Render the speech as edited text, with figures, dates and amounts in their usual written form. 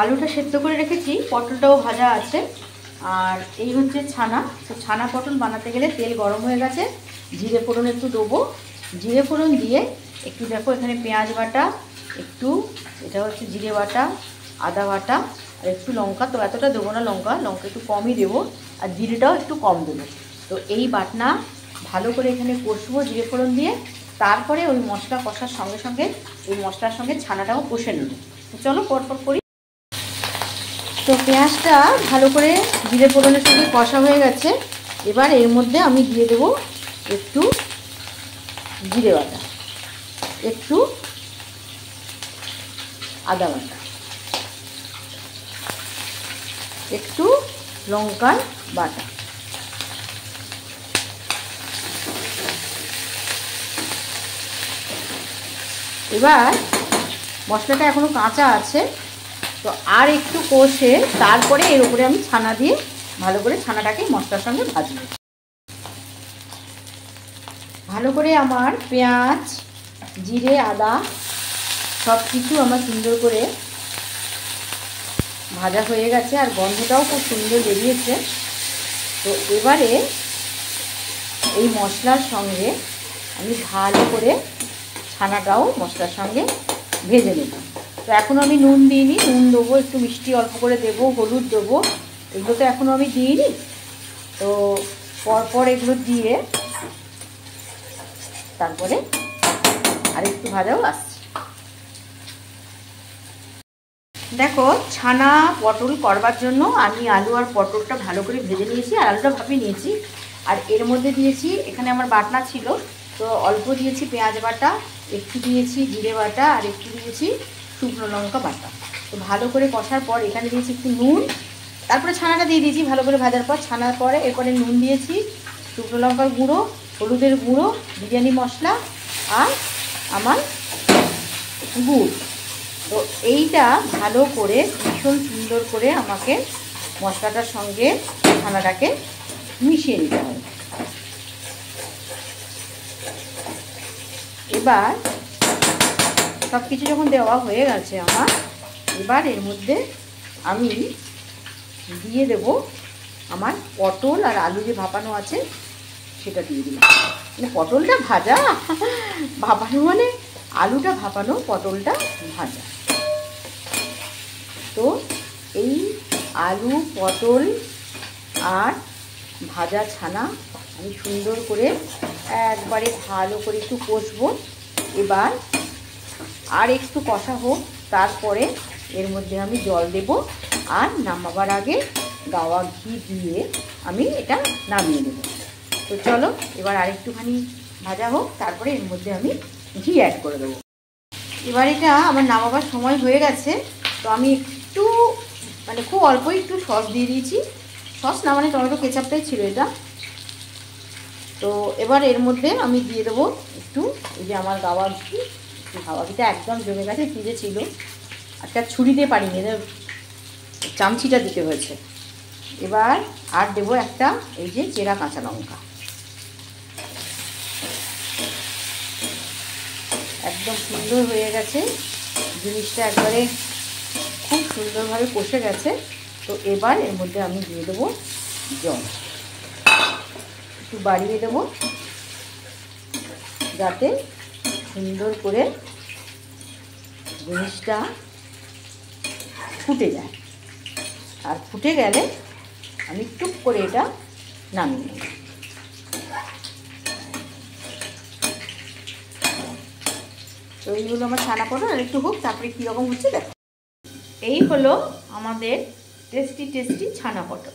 আলুটা সেদ্ধ করে রেখেছি, পটলটাও ভাজা আছে। আর এই হচ্ছে ছানা। তো ছানা পটল বানাতে গেলে তেল গরম হয়ে গেছে, জিরে ফোড়ন একটু দেবো। জিরে ফোড়ন দিয়ে একটু দেখো এখানে পেঁয়াজ বাটা, একটু এটা হচ্ছে জিরে বাটা, আদা বাটা আর একটু লঙ্কা। তো এতটা দেবো না, লঙ্কা একটু কমই দেবো, আর জিরেটাও একটু কম দেবো। তো এই বাটনা ভালো করে এখানে কষবো জিরে ফোড়ন দিয়ে। তারপরে ওই মশলা কষার সঙ্গে সঙ্গে ওই মশলার সঙ্গে ছানাটাও কষে নেব। তো চলো পরপর করি। তো পেঁয়াজটা ভালো করে জিরে ফোড়নের সঙ্গে কষা হয়ে গেছে। এবার এর মধ্যে আমি দিয়ে দেবো একটু জিরে বাটা, একটু আদা বাটা, একটু লঙ্কার বাটা। এবার মশলাটা এখনো কাঁচা আছে, তো আর একটু কষে তারপরে এর উপরে আমি ছানা দিয়ে ভালো করে ছানাটাকে মশলার সঙ্গে ভাজবো। ভালো করে আমার পেঁয়াজ, জিরে, আদা সব কিছু আমার সুন্দর করে ভাজা হয়ে গেছে, আর গন্ধটাও খুব সুন্দর বেরিয়েছে। তো এবারে এই মশলার সঙ্গে আমি ভালো করে ছানাটাও মশলার সঙ্গে ভেজে নেব। তো এখনও আমি নুন দিইনি, নুন দেবো, একটু মিষ্টি অল্প করে দেবো, হলুদ দেবো, এগুলো তো এখনও আমি দিইনি। তো পরপর এগুলো দিয়ে তারপরে আর একটু ভাজাও আসছে। দেখো ছানা পটল করবার জন্য আমি আলু আর পটলটা ভালো করে ভেজে নিয়েছি, আর আলুটা ভাপিয়ে নিয়েছি। আর এর মধ্যে দিয়েছি, এখানে আমার বাটনা ছিল তো অল্প দিয়েছি পেঁয়াজ বাটা, একটু দিয়েছি জিরে বাটা, আর একটু দিয়েছি শুকনো লঙ্কা বাটা। তো ভালো করে কষার পর এখানে দিয়েছি একটু নুন, তারপরে ছানাটা দিয়ে দিয়েছি ভালো করে ভাজার পর। ছানার পরে এরপরে নুন দিয়েছি, শুকনো লঙ্কার গুঁড়ো, হলুদের গুঁড়ো, বিরিয়ানি মশলা আর আমার গুড়। তো এইটা ভালো করে ভীষণ সুন্দর করে আমাকে মশলাটার সঙ্গে ছানাটাকে মিশিয়ে নিতে হবে। এবার সব কিছু যখন দেওয়া হয়ে গেছে আমার, এবার এর মধ্যে আমি দিয়ে দেব আমার পটল আর আলু যে ভাপানো আছে সেটা দিয়ে দিলাম। মানে পটলটা ভাজা, ভাপানো মানে আলুটা ভাপানো, পটলটা ভাজা। তো এই আলু, পটল আর ভাজা ছানা আমি সুন্দর করে একবারে ভালো করে একটু কষবো। এবার আর একটু কষা হোক, তারপরে এর মধ্যে আমি জল দেব, আর নামাবার আগে গাওয়া ঘি দিয়ে আমি এটা নামিয়ে নেব। তো চলো এবার আরেকটুখানি ভাজা হোক, তারপরে এর মধ্যে আমি ঘি অ্যাড করে দেবো। এবার এটা আমার নামাবার সময় হয়ে গেছে। তো আমি একটু মানে খুব অল্প একটু সস দিয়ে দিয়েছি, সস না মানে টমেটো কেচাপটাই ছিল এটা। তো এবার এর মধ্যে আমি দিয়ে দেবো একটু এই যে আমার গাওয়া ঘি। গাওয়া ঘিটা একদম জমে গেছে, ফ্রিজে ছিল, একটা ছুরি দিয়ে পারিনি, এদের চামচিটা দিতে হয়েছে। এবার আর দেবো একটা এই যে চেরা কাঁচা লঙ্কা। একদম সুন্দর হয়ে গেছে জিনিসটা, একবারে খুব সুন্দরভাবে কষে গেছে। তো এবার এর মধ্যে আমি দিয়ে দেবো জল, একটু বাড়িয়ে দেবো যাতে সুন্দর করে জিনিসটা ফুটে যায়। আর ফুটে গেলে আমি টুক করে এটা নামিয়ে নেব। তো এই হলো আমার ছানা পটল, আর একটু হোক তারপরে কীরকম হচ্ছে দেখো। এই হলো আমাদের টেস্টি টেস্টি ছানা পটল।